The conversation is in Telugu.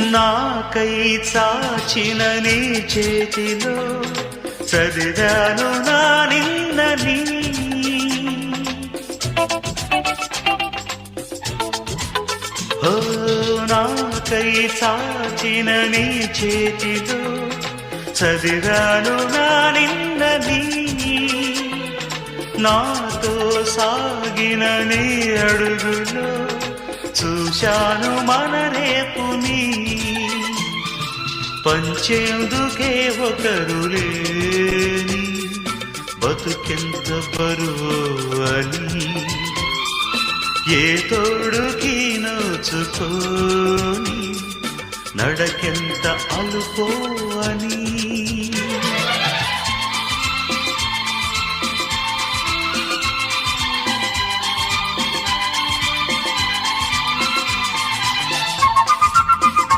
నాకై చాచిన నీ చేతిలో చదివాను నా నిన్నని. ఓ నాకై చాచిన నీ చేతిలో చదివాను నా నిన్నని. నాతో సాగిన నీ అడుగులో చూశాను మన రేపుని. పంచేందుకే ఒకరు లేని బతుకెంత బరువు అని, ఏ తోడుకి నోచుకోని నడకెంత అలుపో అని.